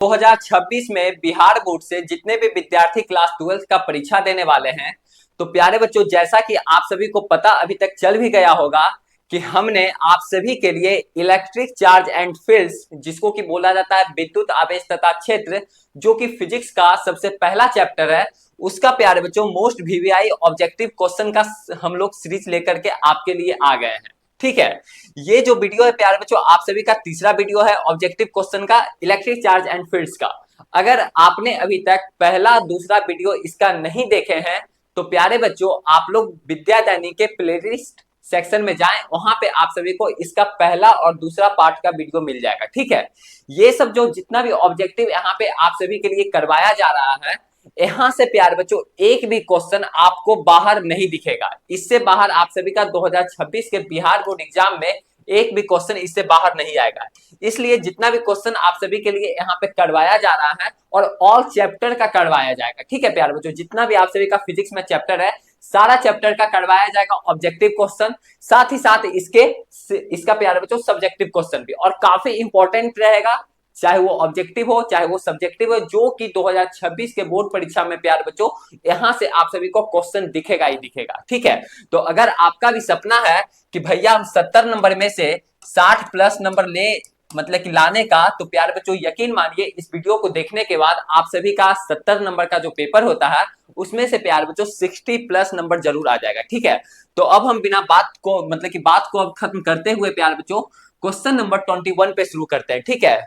2026 में बिहार बोर्ड से जितने भी विद्यार्थी क्लास 12 का परीक्षा देने वाले हैं, तो प्यारे बच्चों, जैसा कि आप सभी को पता अभी तक चल भी गया होगा कि हमने आप सभी के लिए इलेक्ट्रिक चार्ज एंड फील्ड्स, जिसको कि बोला जाता है विद्युत आवेश तथा क्षेत्र, जो कि फिजिक्स का सबसे पहला चैप्टर है, उसका प्यारे बच्चों मोस्ट वीवीआई ऑब्जेक्टिव क्वेश्चन का हम लोग सीरीज लेकर के आपके लिए आ गए हैं। ठीक है, ये जो वीडियो है प्यारे बच्चों आप सभी का तीसरा वीडियो है ऑब्जेक्टिव क्वेश्चन का इलेक्ट्रिक चार्ज एंड फील्ड्स का। अगर आपने अभी तक पहला दूसरा वीडियो इसका नहीं देखे हैं, तो प्यारे बच्चों आप लोग विद्या दैनिक के प्लेलिस्ट सेक्शन में जाएं, वहां पे आप सभी को इसका पहला और दूसरा पार्ट का वीडियो मिल जाएगा। ठीक है, ये सब जो जितना भी ऑब्जेक्टिव यहाँ पे आप सभी के लिए करवाया जा रहा है, यहां से प्यारे बच्चों एक भी क्वेश्चन आपको बाहर नहीं दिखेगा। इससे बाहर आप सभी का 2026 के बिहार बोर्ड एग्जाम में एक भी क्वेश्चन इससे बाहर नहीं आएगा। इसलिए जितना भी क्वेश्चन आप सभी के लिए यहाँ पे करवाया जा रहा है और ऑल चैप्टर का करवाया जाएगा। ठीक है प्यारे बच्चों, जितना भी आप सभी का फिजिक्स में चैप्टर है, सारा चैप्टर का करवाया जाएगा ऑब्जेक्टिव क्वेश्चन, साथ ही साथ इसका प्यारे बच्चों सब्जेक्टिव क्वेश्चन भी, और काफी इंपॉर्टेंट रहेगा, चाहे वो ऑब्जेक्टिव हो चाहे वो सब्जेक्टिव हो, जो कि 2026 के बोर्ड परीक्षा में प्यारे बच्चों यहां से आप सभी को क्वेश्चन दिखेगा ही दिखेगा। ठीक है, तो अगर आपका भी सपना है कि भैया हम 70 नंबर में से 60 प्लस नंबर ले मतलब कि लाने का, तो प्यारे बच्चों यकीन मानिए इस वीडियो को देखने के बाद आप सभी का 70 नंबर का जो पेपर होता है उसमें से प्यारे बच्चों 60 प्लस नंबर जरूर आ जाएगा। ठीक है, तो अब हम बिना बात को मतलब कि बात को अब खत्म करते हुए प्यारे बच्चों क्वेश्चन नंबर 21 पे शुरू करते हैं। ठीक है,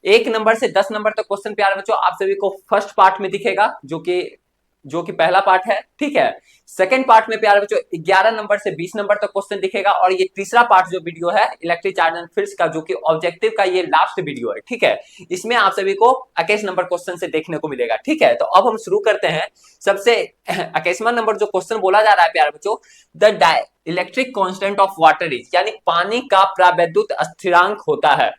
1 नंबर से 10 नंबर तक क्वेश्चन प्यारे बच्चों आप सभी को फर्स्ट पार्ट में दिखेगा, जो कि पहला पार्ट है। ठीक है, सेकंड पार्ट में प्यारे बच्चों 11 नंबर से 20 नंबर तक क्वेश्चन दिखेगा, और ये तीसरा पार्ट जो वीडियो है इलेक्ट्रिक चार्ज एंड फील्ड्स का, जो कि ऑब्जेक्टिव का ये लास्ट वीडियो है। ठीक है, इसमें आप सभी को 21 नंबर क्वेश्चन से देखने को मिलेगा। ठीक है, तो अब हम शुरू करते हैं। सबसे 21वां नंबर जो क्वेश्चन बोला जा रहा है प्यारे बच्चों, the electric constant of water is, यानी पानी का प्रावैद्युत स्थिरांक होता है।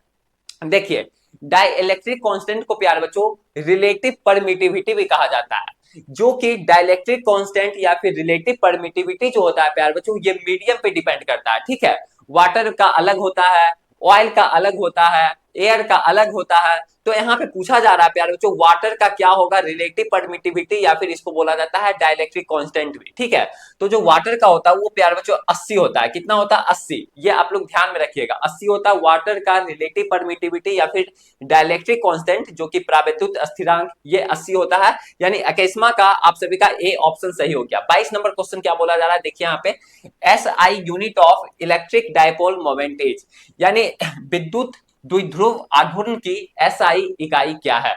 देखिए, डाइलेक्ट्रिक कांस्टेंट को प्यारे बच्चों रिलेटिव परमिटिविटी भी कहा जाता है, जो कि डाइलेक्ट्रिक कांस्टेंट या फिर रिलेटिव परमिटिविटी जो होता है प्यारे बच्चों, ये मीडियम पे डिपेंड करता है। ठीक है, वाटर का अलग होता है, ऑयल का अलग होता है, एयर का अलग होता है। तो यहाँ पे पूछा जा रहा है प्यारे बच्चों वाटर का क्या होगा, रिलेटिव परमिटिविटी, या फिर इसको बोला जाता है डाइलेक्ट्रिक कांस्टेंट भी। ठीक है, तो जो वाटर का होता है वो प्यारे बच्चों 80 होता है। कितना होता है? 80। ये आप लोग ध्यान में रखिएगा, 80 होता है वाटर का रिलेटिव परमिटिविटी या फिर डाइलेक्ट्रिक कांस्टेंट, जो कि प्रावैद्युत स्थिरांक, ये 80 होता है। यानी 21वां का आप सभी का ए ऑप्शन सही हो गया। 22 नंबर क्वेश्चन क्या बोला जा रहा है, देखिए यहाँ पे, S I unit of electric dipole moment, यानी विद्युत द्विध्रुव आघूर्ण की एसआई इकाई क्या है।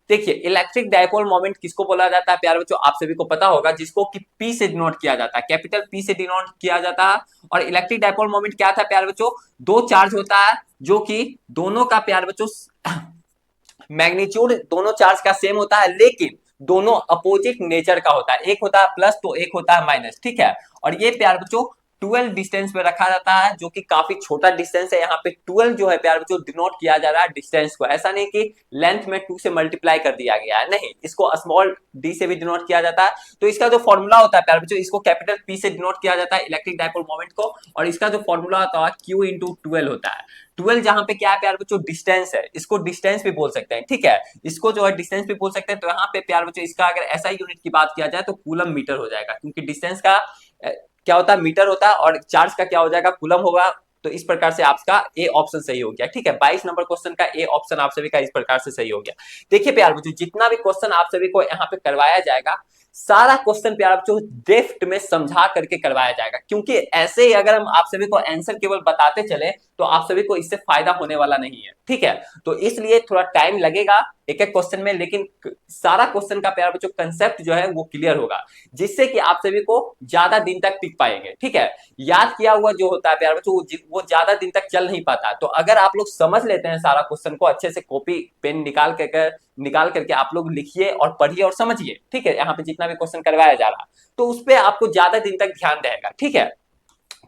देखिए, इलेक्ट्रिक डायपोल मोमेंट किसको बोला जाता है प्यारे बच्चों, आप सभी को पता होगा, जिसको कि पी से डिनोट किया जाता है, कैपिटल पी से डिनोट किया जाता है। और इलेक्ट्रिक डायपोल मोमेंट क्या था प्यारे बच्चों, दो चार्ज होता है, जो कि दोनों का प्यारे बच्चों मैग्नीट्यूड दोनों चार्ज का सेम होता है, लेकिन दोनों अपोजिट नेचर का होता है। एक होता है प्लस तो एक होता है माइनस। ठीक है, और ये प्यारे बच्चों 12 डिस्टेंस पे रखा जाता है, जो कि काफी छोटा डिस्टेंस है। यहाँ पे 12 जो है प्यारे बच्चों डिनोट किया जा रहा है डिस्टेंस को, ऐसा नहीं कि लेंथ में 2 से मल्टीप्लाई कर दिया गया है, नहीं, इसको स्मॉल डी से भी डिनोट किया जाता है। तो इसका जो फॉर्मूला होता है प्यारे बच्चों, इसको कैपिटल पी से डिनोट किया जाता है इलेक्ट्रिक डायपोल मोमेंट को, और इसका जो फॉर्मूला होता है Q इंटू 12 होता है। 12 जहां पे क्या है प्यारे बच्चों, डिस्टेंस है, इसको डिस्टेंस भी बोल सकते हैं। ठीक है, इसको जो है डिस्टेंस भी बोल सकते हैं। तो यहाँ पे प्यारे बच्चों इसका अगर ऐसा यूनिट की बात किया जाए तो कूलम मीटर हो जाएगा, क्योंकि डिस्टेंस का क्या होता है, मीटर होता है, और चार्ज का क्या हो जाएगा, कूलम होगा। तो इस प्रकार से आपका ए ऑप्शन सही हो गया। ठीक है, 22 नंबर क्वेश्चन का ए ऑप्शन आप सभी का इस प्रकार से सही हो गया। देखिए प्यारे बच्चों, जितना भी क्वेश्चन आप सभी को यहाँ पे करवाया जाएगा, सारा क्वेश्चन प्यारे बच्चों डेप्थ में समझा करके करवाया जाएगा, क्योंकि ऐसे ही अगर हम आप सभी को आंसर केवल बताते चले तो आप सभी को इससे फायदा होने वाला नहीं है। ठीक है, तो इसलिए थोड़ा टाइम लगेगा एक एक क्वेश्चन में, लेकिन सारा क्वेश्चन का प्यारे बच्चों कंसेप्ट जो है वो क्लियर होगा, जिससे कि आप सभी को ज्यादा दिन तक टिक पाएंगे। ठीक है, याद किया हुआ जो होता है प्यारे बच्चों वो ज्यादा दिन तक चल नहीं पाता। तो अगर आप लोग समझ लेते हैं सारा क्वेश्चन को अच्छे से, कॉपी पेन निकाल करके आप लोग लिखिए और पढ़िए और समझिए। ठीक है, यहाँ पे जितना भी क्वेश्चन करवाया जा रहा तो उस पर आपको ज्यादा दिन तक ध्यान रहेगा। ठीक है,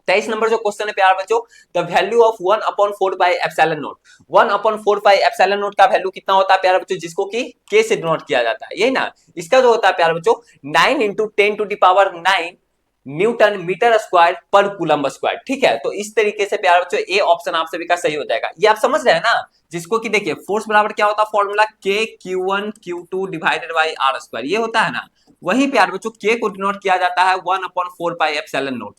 23 नंबर जो क्वेश्चन है प्यारे बच्चों, the value of 1/4 by epsilon not. 1/4 by epsilon not का वैल्यू कितना होता है प्यारे बच्चों, जिसको कि के से डिनोट किया जाता है, यही ना। इसका जो होता है प्यारे बच्चों 9 × 10⁹ न्यूटन मीटर स्क्वायर पर कूलम्ब स्क्वायर। ठीक है, तो इस तरीके से प्यारे बच्चों ए ऑप्शन आप सभी का सही हो जाएगा। ये आप समझ रहे हैं ना, जिसको कि देखिए फोर्स बराबर क्या होता है, फॉर्मूला के Q1 Q2 divided by are square, ये होता है ना। वही प्यारे बच्चों के को डिनोट किया जाता है 1/4 pi epsilon not,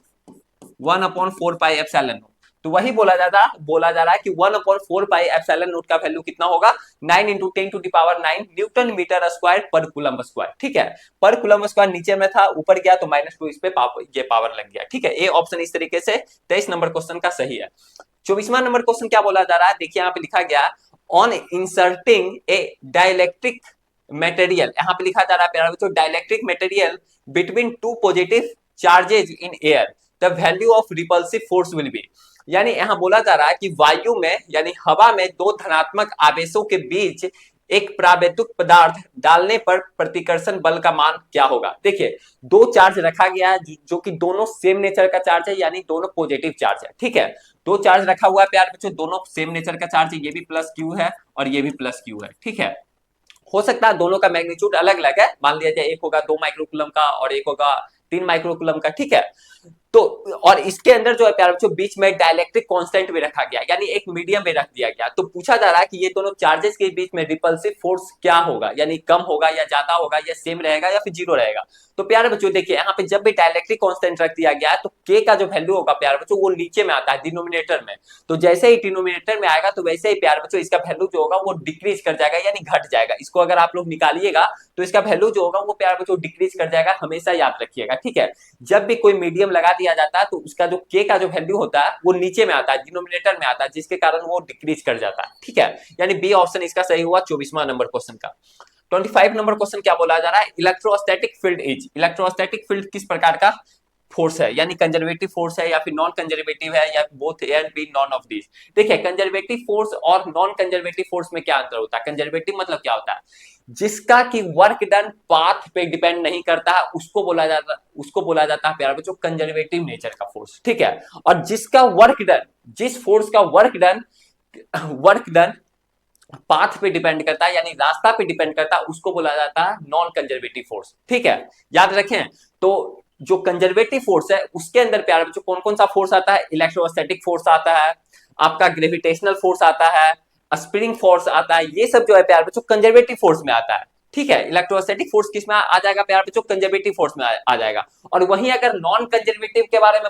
1/4 pi epsilon not. तो वही बोला जा रहा है कि 1/4 पाई एप्सिलॉन नॉट का वैल्यू कितना होगा, 9 इंटू 10⁹ न्यूटन मीटर स्क्वायर पर कूलम्ब स्क्वायर। ठीक है, पर कूलम्ब स्क्वायर नीचे में था, ऊपर गया तो -2 इस पे ये पावर लग गया। ठीक है, ए ऑप्शन इस तरीके से 23 नंबर क्वेश्चन का सही है। 24वां नंबर क्वेश्चन क्या बोला जा रहा है, देखिए यहाँ पे लिखा गया on inserting A dielectric material, यहाँ पे लिखा जा रहा है प्यारे बच्चों dielectric material between two positive charges in air the value of repulsive force will be. यानी यहाँ बोला जा रहा है कि वायु में यानी हवा में दो धनात्मक आवेशों के बीच एक प्रावैद्युत पदार्थ डालने पर प्रतिकर्षण बल का मान क्या होगा। देखिए दो चार्ज रखा गया है जो कि दोनों सेम नेचर का चार्ज है, यानी दोनों पॉजिटिव चार्ज है। ठीक है, दो चार्ज रखा हुआ है प्यारे बच्चों, दोनों सेम नेचर का चार्ज है, ये भी प्लस क्यू है और ये भी प्लस क्यू है। ठीक है, हो सकता है दोनों का मैग्नीट्यूड अलग अलग है, मान लिया जाए एक होगा 2 माइक्रोकूलम का और एक होगा 3 माइक्रोकूलम का। ठीक है, तो और इसके अंदर जो है प्यारे बच्चों बीच में डाइलेक्ट्रिक कांस्टेंट भी रखा गया, यानी एक मीडियम में रख दिया गया। तो पूछा जा रहा है कि ये दोनों चार्जेस के बीच में रिपल्सिव फोर्स क्या होगा, यानी कम होगा या ज्यादा होगा या सेम रहेगा या फिर जीरो रहेगा। तो प्यारे बच्चों देखिए यहाँ पे जब भी डाइलेक्ट्रिक कांस्टेंट रख दिया गया है तो के का जो वैल्यू होगा प्यारे बच्चों वो नीचे में आता है डिनोमिनेटर में। तो जैसे ही डिनोमिनेटर में आएगा तो वैसे ही प्यारे बच्चों इसका वैल्यू जो होगा वो डिक्रीज कर जाएगा, यानी घट जाएगा। इसको अगर आप लोग निकालिएगा तो इसका वैल्यू जो होगा वो प्यारे बच्चों डिक्रीज कर जाएगा, हमेशा याद रखिएगा। ठीक है, जब भी कोई मीडियम लगा दिया जाता है तो उसका जो के का जो वैल्यू होता है वो नीचे में आता है, डिनोमिनेटर में आता है, जिसके कारण वो डिक्रीज कर जाता है। ठीक है, यानी बी ऑप्शन इसका सही हुआ 24वां नंबर क्वेश्चन का। 25 नंबर क्वेश्चन क्या बोला जा रहा है, electrostatic field is, electrostatic field किस प्रकार का फोर्स है, यानी कंजर्वेटिव फोर्स है या फिर नॉन कंजर्वेटिव है या both A and B none of this. देखिए कंजर्वेटिव फोर्स और नॉन कंजर्वेटिव फोर्स में क्या अंतर होता है, कंजर्वेटिव मतलब क्या होता है, जिसका कि वर्क डन पाथ पे डिपेंड नहीं करता है उसको बोला जाता है प्यारे बच्चों कंजर्वेटिव नेचर का फोर्स। ठीक है, और जिसका वर्क डन, जिस फोर्स का वर्क डन पाथ पे डिपेंड करता है यानी रास्ता पे डिपेंड करता है उसको बोला जाता है नॉन कंजर्वेटिव फोर्स। ठीक है, याद रखें। तो जो कंजर्वेटिव फोर्स है उसके अंदर प्यारे बच्चों कौन कौन सा फोर्स आता है, इलेक्ट्रोस्टैटिक फोर्स आता है, आपका ग्रेविटेशनल फोर्स आता है, स्प्रिंग फोर्स आता है, ये सब जो है प्यारे बच्चों कंजर्वेटिव फोर्स में आता है। ठीक है, इलेक्ट्रोस्टैटिक फोर्स किस में आ जाएगा प्यारे बच्चों, कंजर्वेटिव फोर्स में आ जाएगा। और वहीं अगर नॉन कंजर्वेटिव के बारे में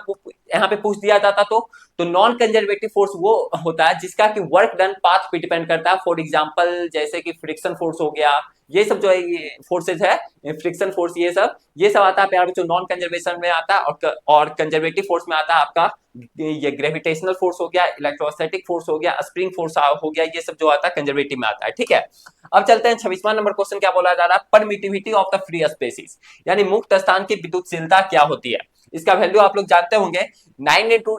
यहाँ पे पूछ दिया जाता तो नॉन कंजर्वेटिव फोर्स वो होता है जिसका कि वर्क डन पाथ पे डिपेंड करता है। फॉर एग्जांपल जैसे कि फ्रिक्शन फोर्स हो गया, ये सब जो है ये फोर्सेज है, फ्रिक्शन फोर्स, ये सब आता है प्यारे बच्चों नॉन कंजर्वेशन में आता है, और कंजर्वेटिव फोर्स में आता है आपका ये ग्रेविटेशनल फोर्स हो गया, इलेक्ट्रोस्टैटिक फोर्स हो गया, स्प्रिंग फोर्स हो गया, ये सब जो आता है कंजर्वेटिव में आता है। ठीक है, अब चलते हैं 26वां नंबर क्वेश्चन क्या बोला जा रहा है, permittivity of the free spaces, यानी मुक्त स्थान की विद्युतशीलता क्या होती है। इसका वैल्यू आप लोग जानते होंगे 9 इंटू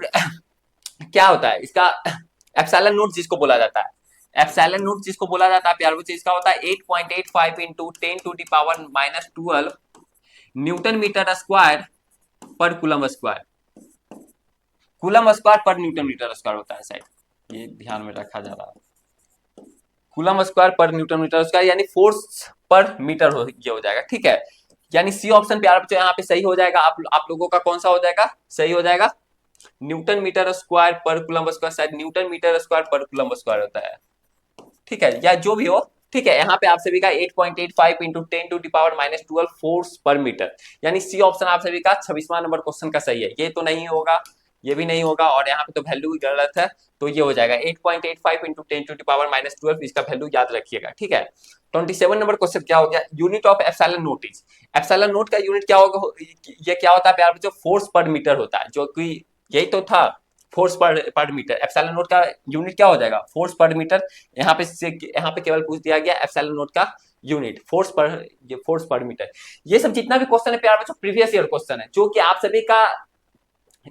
क्या होता है इसका, एप्सिलॉन नॉट जिसको बोला जाता है, एप्सिलॉन नॉट जिसको बोला जाता है प्यारे बच्चों इसका होता है 8.85 इंटू 10⁻⁻12 न्यूटन मीटर स्क्वायर पर कूलम स्क्वायर, कूलम स्क्वायर पर न्यूटन मीटर स्क्वायर होता है, शायद ये ध्यान में रखा जा रहा है, कूलम स्क्वायर पर न्यूटन मीटर स्क्वायर यानी फोर्स पर मीटर ये हो जाएगा। ठीक है, यानी सी ऑप्शन प्यारे बच्चों यहाँ पे सही हो जाएगा। आप लोगों का कौन सा हो जाएगा, सही हो जाएगा न्यूटन मीटर स्क्वायर पर कूलम स्क्वायर, शायद न्यूटन मीटर स्क्वायर पर कूलम स्क्वायर होता है। ठीक है, या जो भी हो। ठीक है, यहाँ पे आप सभी का 8.85 इंटू 10⁻⁻12 फोर्स पर मीटर, यानी सी ऑप्शन आप सभी का 26वां नंबर क्वेश्चन का सही है। ये तो नहीं होगा, ये भी नहीं होगा, और यहाँ पे तो वैल्यू गलत है, तो ये हो जाएगा 8.85 इंटू 10⁻⁻12, इसका वैल्यू याद रखिएगा। ठीक है, 27 नंबर क्वेश्चन क्या हो गया, unit of epsilon not is, epsilon not का यूनिट क्या होगा, ये क्या होता है प्यारे बच्चों, फोर्स पर मीटर होता है, जो कि यही तो था फोर्स पर मीटर। एप्सिलॉन नॉट का यूनिट क्या हो जाएगा, फोर्स पर मीटर। यहाँ पे केवल पूछ दिया गया एप्सिलॉन नॉट का यूनिट फोर्स पर मीटर। ये सब जितना भी क्वेश्चन है प्यारे बच्चों प्रीवियस ईयर क्वेश्चन है, जो कि आप सभी का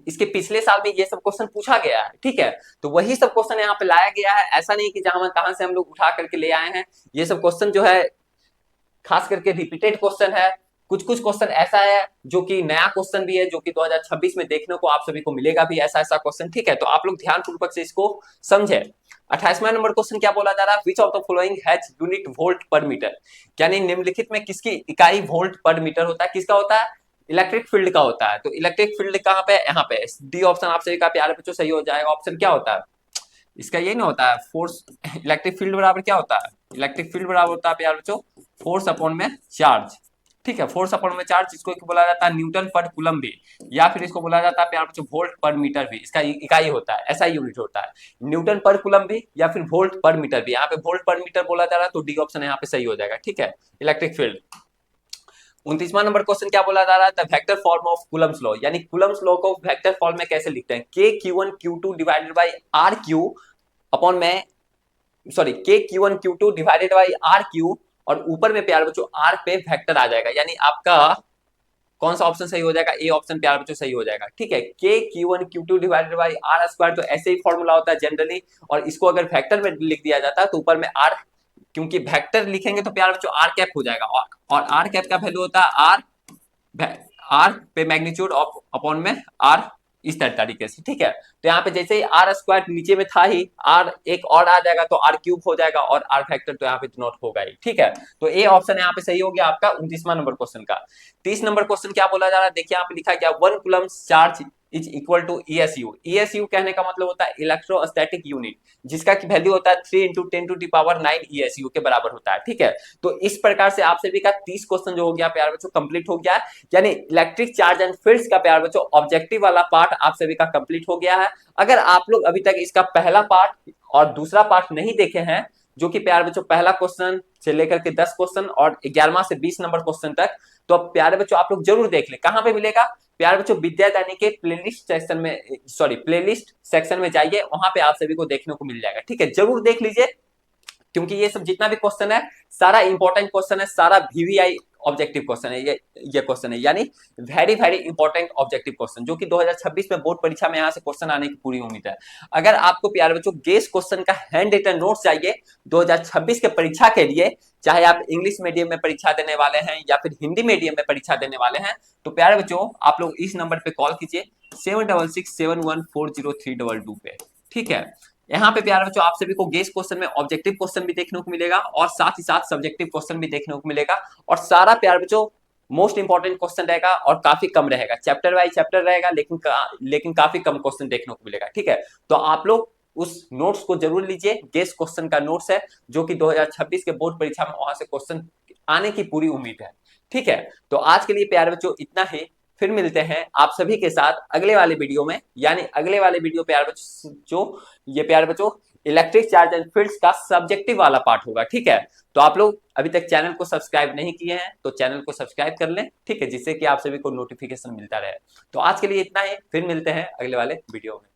इसके पिछले साल में ये सब क्वेश्चन पूछा गया है। ठीक है, तो वही सब क्वेश्चन यहाँ पे लाया गया है, ऐसा नहीं कि जहां कहां से हम लोग उठा करके ले आए हैं। ये सब क्वेश्चन जो है खास करके रिपीटेड क्वेश्चन है, कुछ क्वेश्चन ऐसा है जो कि नया क्वेश्चन भी है, जो कि 2026 में देखने को आप सभी को मिलेगा भी ऐसा क्वेश्चन। ठीक है, तो आप लोग ध्यान पूर्वक से इसको समझे। 28वां नंबर क्वेश्चन क्या बोला जा रहा है, which of the following has unit volt पर मीटर, यानी निम्नलिखित में किसकी इकाई वोल्ट पर मीटर होता है, किसका होता है इलेक्ट्रिक फील्ड का होता है। तो इलेक्ट्रिक फील्ड कहाँ पे, यहाँ पे। डी ऑप्शन आप सभी का प्यारे बच्चों सही हो जाएगा। ऑप्शन क्या होता है इसका, ये नहीं होता है फोर्स। इलेक्ट्रिक फील्ड बराबर क्या होता है, इलेक्ट्रिक फील्ड बराबर होता है प्यारे बच्चों फोर्स अपॉन में चार्ज। ठीक है, फोर्स अपॉन में चार्ज, इसको बोला जाता है न्यूटन पर कूलम भी, या फिर इसको बोला जाता है प्यारे बच्चों वोल्ट पर मीटर भी। इसका इकाई होता है, ऐसा यूनिट होता है, न्यूटन पर कूलम भी या फिर वोल्ट पर मीटर भी। यहाँ पे वोल्ट पर मीटर बोला जा रहा है, तो डी ऑप्शन यहाँ पे सही हो जाएगा। ठीक है, इलेक्ट्रिक फील्ड। 29वां नंबर क्वेश्चन क्या बोला जा रहा है, the vector form of Coulomb's law, यानी कूलम्स लॉ को वेक्टर फॉर्म में कैसे लिखते हैं। K Q1 Q2 divided by r Q upon में, sorry, K Q1 Q2 divided by r Q, और ऊपर में प्यारे बच्चों आर पे वेक्टर आ जाएगा, यानी आपका कौन सा ऑप्शन सही हो जाएगा, ए ऑप्शन प्यारे बच्चों सही हो जाएगा। ठीक है, के Q1 Q2 divided by are square, तो ऐसे ही फॉर्मूला होता है जनरली, और इसको अगर वेक्टर में लिख दिया जाता है तो ऊपर में आर, क्योंकि वेक्टर लिखेंगे तो प्यारे बच्चों आर कैप हो जाएगा, और आर कैप का वैल्यू होता है आर पे मैग्नीट्यूड ऑफ अपॉन में आर, इस तरीके से। ठीक है, तो यहाँ पे जैसे ही आर स्क्वायर नीचे में था ही, आर एक और आ जाएगा तो आर क्यूब हो जाएगा, और आर फैक्टर तो यहाँ पे नोट होगा ही। ठीक है, तो ए ऑप्शन यहाँ पे सही हो गया आपका 29वां नंबर क्वेश्चन का। 30 नंबर क्वेश्चन क्या बोला जा रहा है, देखिए यहाँ पे लिखा गया 1 coulomb charge is equal to ESU। ESU कहने का मतलब होता है इलेक्ट्रोस्टैटिक यूनिट, जिसका की वैल्यू होता है 3 × 10⁻⁹ ESU के बराबर होता है। ठीक है, तो इस प्रकार से आप सभी का 30 क्वेश्चन जो हो गया प्यारे बच्चों कंप्लीट हो गया, यानी इलेक्ट्रिक चार्ज एंड फील्ड्स का प्यारे बच्चों ऑब्जेक्टिव वाला पार्ट आप सभी का कंप्लीट हो गया है। अगर आप लोग अभी तक इसका पहला पार्ट और दूसरा पार्ट नहीं देखे हैं, जो कि प्यारे बच्चों पहला क्वेश्चन से लेकर के 10 क्वेश्चन और 11वां से 20 नंबर क्वेश्चन तक, तो प्यारे बच्चों आप लोग जरूर देख लें। कहां पे मिलेगा प्यारे बच्चों, विद्यादानी के प्लेलिस्ट सेक्शन में, सॉरी प्लेलिस्ट सेक्शन में जाइए, वहां पे आप सभी को देखने को मिल जाएगा। ठीक है, जरूर देख लीजिए, क्योंकि ये सब जितना भी क्वेश्चन है सारा इंपॉर्टेंट क्वेश्चन है, सारा VVI ऑब्जेक्टिव क्वेश्चन है, ये क्वेश्चन है, यानी very very important objective question, जो कि 2026 में बोर्ड परीक्षा में यहाँ से क्वेश्चन आने की पूरी उम्मीद है। अगर आपको प्यारे बच्चों गेस क्वेश्चन का हैंड रिटन नोट चाहिए 2026 के परीक्षा के लिए, चाहे आप इंग्लिश मीडियम में परीक्षा देने वाले हैं या फिर हिंदी मीडियम में परीक्षा देने वाले हैं, तो प्यारे बच्चों आप लोग इस नंबर पे कॉल कीजिए 7667140322 पे। ठीक है, यहाँ पे प्यारे बच्चों आप सभी को गेस क्वेश्चन में ऑब्जेक्टिव क्वेश्चन भी देखने को मिलेगा, और साथ ही साथ सब्जेक्टिव क्वेश्चन भी देखने को मिलेगा, और सारा प्यारे बच्चों मोस्ट इंपॉर्टेंट क्वेश्चन रहेगा और काफी कम रहेगा, चैप्टर वाइज चैप्टर रहेगा, लेकिन काफी कम क्वेश्चन देखने को मिलेगा। ठीक है, तो आप लोग उस नोट्स को जरूर लीजिए, गेस क्वेश्चन का नोट्स है, जो कि 2026 के बोर्ड परीक्षा में वहां से क्वेश्चन आने की पूरी उम्मीद है। ठीक है, तो आज के लिए प्यारे बच्चों इतना ही, फिर मिलते हैं आप सभी के साथ अगले वाले वीडियो में, यानी अगले वाले वीडियो प्यारे बच्चों जो ये प्यारे बच्चों इलेक्ट्रिक चार्ज एंड फील्ड्स का सब्जेक्टिव वाला पार्ट होगा। ठीक है, तो आप लोग अभी तक चैनल को सब्सक्राइब नहीं किए हैं तो चैनल को सब्सक्राइब कर लें। ठीक है, जिससे कि आप सभी को नोटिफिकेशन मिलता रहे। तो आज के लिए इतना ही, फिर मिलते हैं अगले वाले वीडियो में।